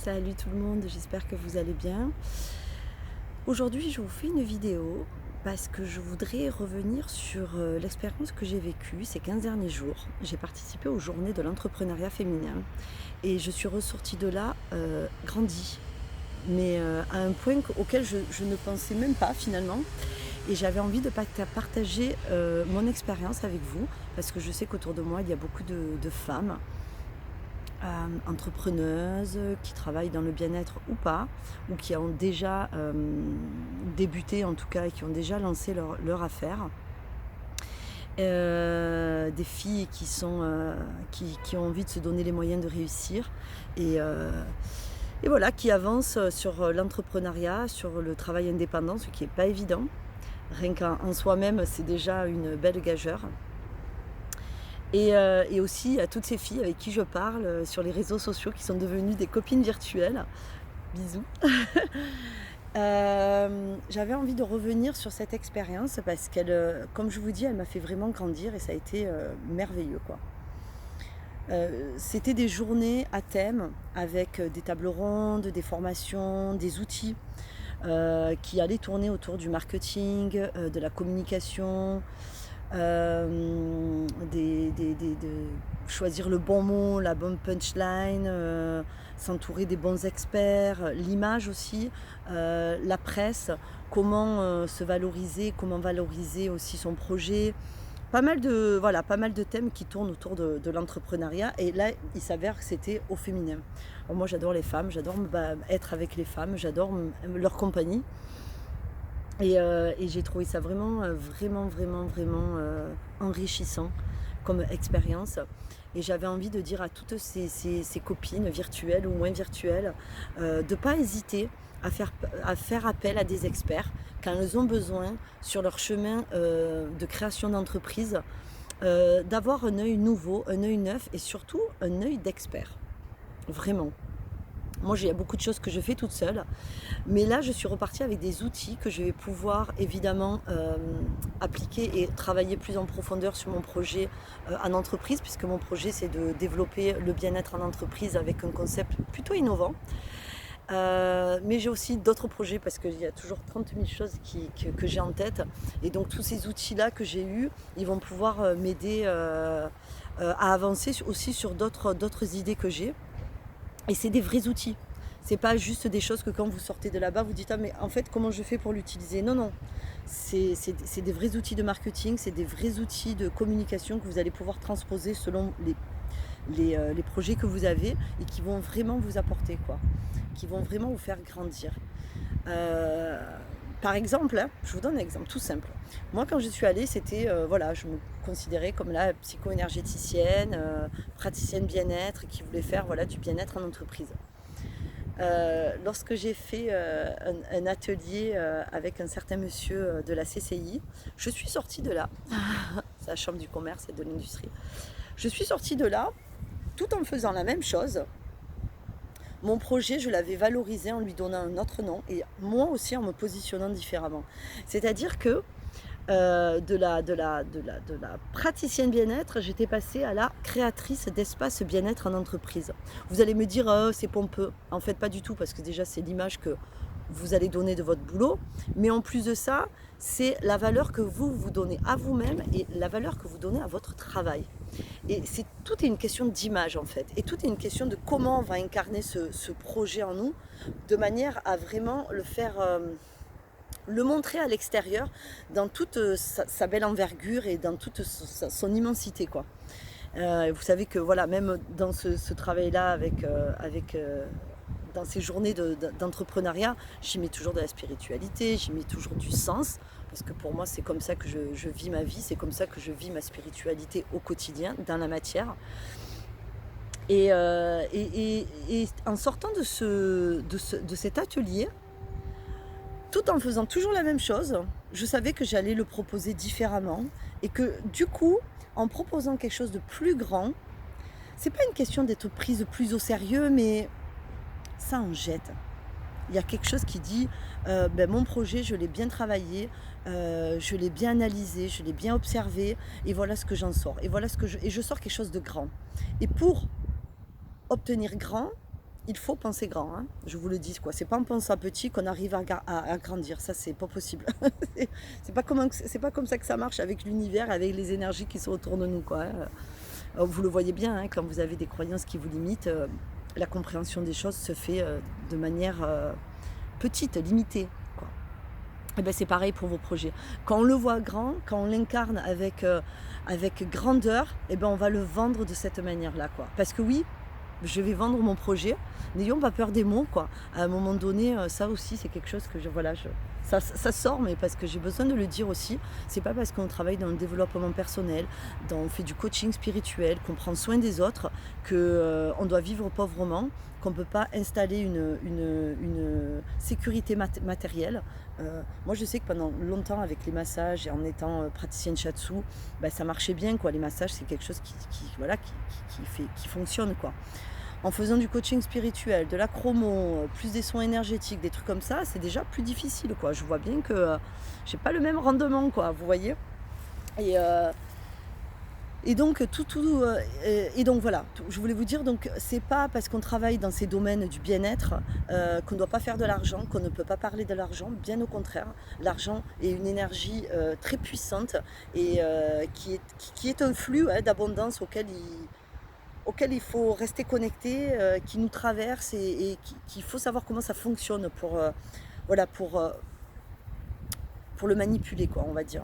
Salut tout le monde, j'espère que vous allez bien. Aujourd'hui, je vous fais une vidéo parce que je voudrais revenir sur l'expérience que j'ai vécue ces 15 derniers jours. J'ai participé aux journées de l'entrepreneuriat féminin et je suis ressortie de là grandie, mais à un point auquel je ne pensais même pas finalement. Et j'avais envie de partager mon expérience avec vous parce que je sais qu'autour de moi, il y a beaucoup de femmes entrepreneuses qui travaillent dans le bien-être ou pas, ou qui ont déjà débuté en tout cas et qui ont déjà lancé leur affaire. Des filles qui ont envie de se donner les moyens de réussir et voilà, qui avancent sur l'entrepreneuriat, sur le travail indépendant, ce qui n'est pas évident. Rien qu'en soi-même, c'est déjà une belle gageure. Et aussi à toutes ces filles avec qui je parle sur les réseaux sociaux qui sont devenues des copines virtuelles. Bisous. J'avais envie de revenir sur cette expérience parce qu'elle, comme je vous dis, elle m'a fait vraiment grandir et ça a été merveilleux, quoi. C'était des journées à thème avec des tables rondes, des formations, des outils qui allaient tourner autour du marketing, de la communication, de choisir le bon mot, la bonne punchline, s'entourer des bons experts, l'image aussi, la presse, comment se valoriser, comment valoriser aussi son projet. Pas mal de thèmes qui tournent autour de l'entrepreneuriat. Et là, il s'avère que c'était au féminin. Alors moi, j'adore les femmes, j'adore être avec les femmes, j'adore leur compagnie. Et j'ai trouvé ça vraiment enrichissant comme expérience. Et j'avais envie de dire à toutes ces copines virtuelles ou moins virtuelles de ne pas hésiter à faire appel à des experts quand elles ont besoin sur leur chemin de création d'entreprise, d'avoir un œil nouveau, un œil neuf et surtout un œil d'expert. Vraiment. Moi, il y a beaucoup de choses que je fais toute seule, mais là, je suis repartie avec des outils que je vais pouvoir évidemment appliquer et travailler plus en profondeur sur mon projet en entreprise, puisque mon projet, c'est de développer le bien-être en entreprise avec un concept plutôt innovant. Mais j'ai aussi d'autres projets parce qu'il y a toujours 30 000 choses que j'ai en tête. Et donc, tous ces outils-là que j'ai eus, ils vont pouvoir m'aider à avancer aussi sur d'autres idées que j'ai. Et c'est des vrais outils. C'est pas juste des choses que quand vous sortez de là-bas, vous dites ah mais en fait comment je fais pour l'utiliser. Non, non. C'est des vrais outils de marketing, c'est des vrais outils de communication que vous allez pouvoir transposer selon les projets que vous avez et qui vont vraiment vous apporter, quoi. Qui vont vraiment vous faire grandir. Par exemple, hein, je vous donne un exemple tout simple. Moi, quand je suis allée, c'était, je me considérais comme la psycho-énergéticienne, praticienne bien-être, qui voulait faire du bien-être en entreprise. Lorsque j'ai fait un atelier avec un certain monsieur de la CCI, je suis sortie de là, c'est la Chambre du commerce et de l'industrie, je suis sortie de là tout en faisant la même chose. Mon projet, je l'avais valorisé en lui donnant un autre nom et moi aussi en me positionnant différemment. C'est-à-dire que de la praticienne bien-être, j'étais passée à la créatrice d'espace bien-être en entreprise. Vous allez me dire, oh, c'est pompeux. En fait, pas du tout, parce que déjà, c'est l'image que vous allez donner de votre boulot. Mais en plus de ça, c'est la valeur que vous donnez à vous-même et la valeur que vous donnez à votre travail. Et tout est une question d'image en fait. Et tout est une question de comment on va incarner ce projet en nous, de manière à vraiment le faire, le montrer à l'extérieur dans toute sa belle envergure et dans toute son immensité, quoi. Vous savez que voilà, même dans ce travail-là dans ces journées d'entrepreneuriat, j'y mets toujours de la spiritualité, j'y mets toujours du sens, parce que pour moi c'est comme ça que je vis ma vie, c'est comme ça que je vis ma spiritualité au quotidien, dans la matière. Et en sortant de cet atelier, tout en faisant toujours la même chose, je savais que j'allais le proposer différemment et que du coup, en proposant quelque chose de plus grand, c'est pas une question d'être prise plus au sérieux, mais ça en jette. Il y a quelque chose qui dit mon projet, je l'ai bien travaillé, je l'ai bien analysé, je l'ai bien observé, et voilà ce que j'en sors. Et je sors quelque chose de grand. Et pour obtenir grand, il faut penser grand, hein, je vous le dis, quoi. C'est pas en pensant petit qu'on arrive à grandir, ça c'est pas possible. c'est c'est pas comme ça que ça marche avec l'univers, avec les énergies qui sont autour de nous, quoi, hein. Vous le voyez bien, hein, quand vous avez des croyances qui vous limitent, la compréhension des choses se fait de manière petite, limitée, quoi. Et ben c'est pareil pour vos projets. Quand on le voit grand, quand on l'incarne avec grandeur, et ben on va le vendre de cette manière-là, quoi. Parce que oui, je vais vendre mon projet. N'ayons pas peur des mots, quoi. À un moment donné, ça aussi, c'est quelque chose que ça sort, mais parce que j'ai besoin de le dire aussi. C'est pas parce qu'on travaille dans le développement personnel, on fait du coaching spirituel, qu'on prend soin des autres, qu'on doit vivre pauvrement, qu'on ne peut pas installer une sécurité matérielle. Moi, je sais que pendant longtemps, avec les massages et en étant praticienne shiatsu, ben, ça marchait bien, quoi. Les massages, c'est quelque chose qui fonctionne, quoi. En faisant du coaching spirituel, de la chromo, plus des soins énergétiques, des trucs comme ça, c'est déjà plus difficile, quoi. Je vois bien que j'ai pas le même rendement, quoi, vous voyez. Et, et donc voilà, je voulais vous dire, donc c'est pas parce qu'on travaille dans ces domaines du bien-être qu'on ne doit pas faire de l'argent, qu'on ne peut pas parler de l'argent. Bien au contraire, l'argent est une énergie très puissante et qui est un flux, hein, d'abondance auquel il faut rester connecté, qui nous traverse et qu'il faut savoir comment ça fonctionne voilà, pour le manipuler, quoi, on va dire.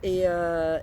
Et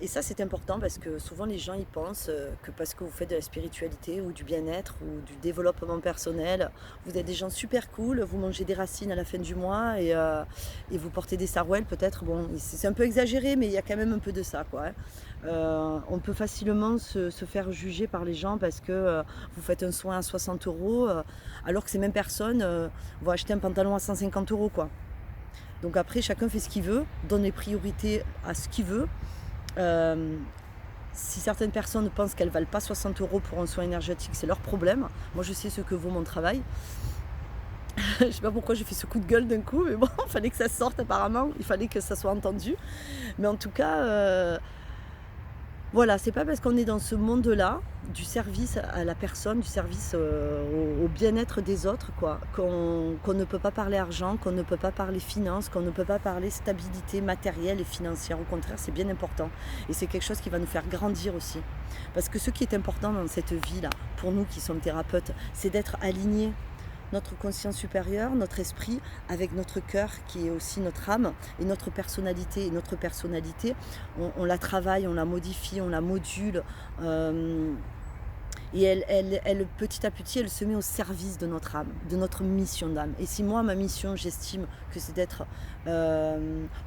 ça, c'est important parce que souvent les gens ils pensent que parce que vous faites de la spiritualité ou du bien-être ou du développement personnel, vous êtes des gens super cool, vous mangez des racines à la fin du mois et vous portez des sarouels peut-être. Bon, c'est un peu exagéré, mais il y a quand même un peu de ça, quoi, hein. On peut facilement se faire juger par les gens parce que vous faites un soin à 60 euros alors que ces mêmes personnes vont acheter un pantalon à 150 euros, quoi. Donc après, chacun fait ce qu'il veut, donne les priorités à ce qu'il veut. Si certaines personnes pensent qu'elles ne valent pas 60 euros pour un soin énergétique, c'est leur problème. Moi, je sais ce que vaut mon travail. Je ne sais pas pourquoi j'ai fait ce coup de gueule d'un coup, mais bon, il fallait que ça sorte apparemment, il fallait que ça soit entendu. Mais en tout cas, voilà, c'est pas parce qu'on est dans ce monde-là, du service à la personne, du service au bien-être des autres, quoi, qu'on ne peut pas parler argent, qu'on ne peut pas parler finance, qu'on ne peut pas parler stabilité matérielle et financière. Au contraire, c'est bien important. Et c'est quelque chose qui va nous faire grandir aussi. Parce que ce qui est important dans cette vie-là, pour nous qui sommes thérapeutes, c'est d'être alignés, notre conscience supérieure, notre esprit, avec notre cœur qui est aussi notre âme et notre personnalité. Et notre personnalité, on la travaille, on la modifie, on la module. Et elle, petit à petit, elle se met au service de notre âme, de notre mission d'âme. Et si moi, ma mission, j'estime que c'est d'être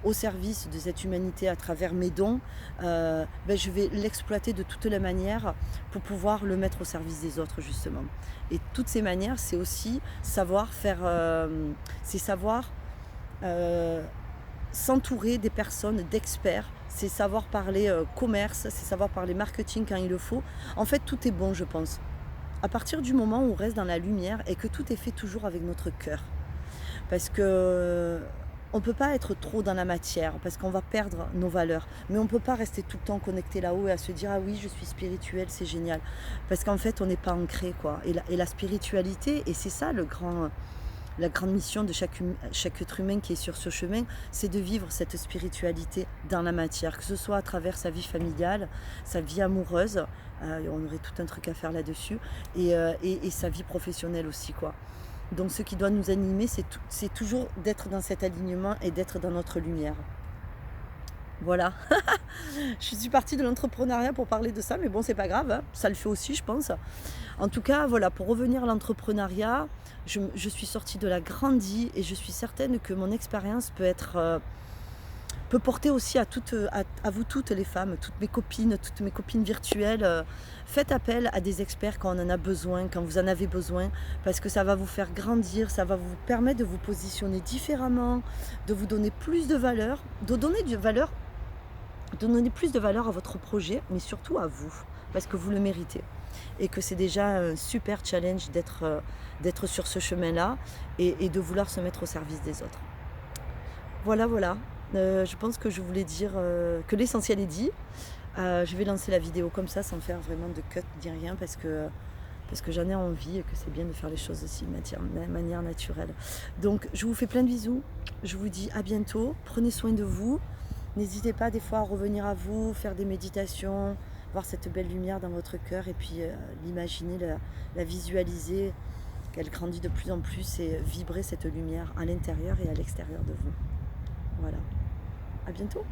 au service de cette humanité à travers mes dons, ben, je vais l'exploiter de toutes les manières pour pouvoir le mettre au service des autres, justement. Et toutes ces manières, c'est aussi savoir faire, c'est savoir s'entourer des personnes, d'experts, c'est savoir parler commerce, c'est savoir parler marketing quand il le faut. En fait, tout est bon, je pense. À partir du moment où on reste dans la lumière et que tout est fait toujours avec notre cœur. Parce que on ne peut pas être trop dans la matière, parce qu'on va perdre nos valeurs. Mais on ne peut pas rester tout le temps connecté là-haut et à se dire « Ah oui, je suis spirituel, c'est génial ». Parce qu'en fait, on n'est pas ancré, quoi. Et la spiritualité, et c'est ça la grande mission de chaque être humain qui est sur ce chemin, c'est de vivre cette spiritualité dans la matière, que ce soit à travers sa vie familiale, sa vie amoureuse, on aurait tout un truc à faire là-dessus, et sa vie professionnelle aussi, quoi. Donc ce qui doit nous animer, c'est toujours d'être dans cet alignement et d'être dans notre lumière. Voilà. Je suis partie de l'entrepreneuriat pour parler de ça, mais bon, c'est pas grave, hein. Ça le fait aussi, je pense. En tout cas, voilà, pour revenir à l'entrepreneuriat, je suis sortie de là grandie et je suis certaine que mon expérience peut porter aussi à vous toutes les femmes, toutes mes copines virtuelles. Faites appel à des experts quand on en a besoin, quand vous en avez besoin, parce que ça va vous faire grandir, ça va vous permettre de vous positionner différemment, de vous donner plus de valeur, de donner plus de valeur à votre projet, mais surtout à vous, parce que vous le méritez. Et que c'est déjà un super challenge d'être sur ce chemin-là et de vouloir se mettre au service des autres. Voilà. Je pense que je voulais dire que l'essentiel est dit. Je vais lancer la vidéo comme ça, sans faire vraiment de cut ni rien, parce parce que j'en ai envie et que c'est bien de faire les choses aussi de manière naturelle. Donc je vous fais plein de bisous, je vous dis à bientôt, prenez soin de vous, n'hésitez pas des fois à revenir à vous, faire des méditations, voir cette belle lumière dans votre cœur et puis l'imaginer, la visualiser, qu'elle grandit de plus en plus et vibrer cette lumière à l'intérieur et à l'extérieur de vous. Voilà, à bientôt.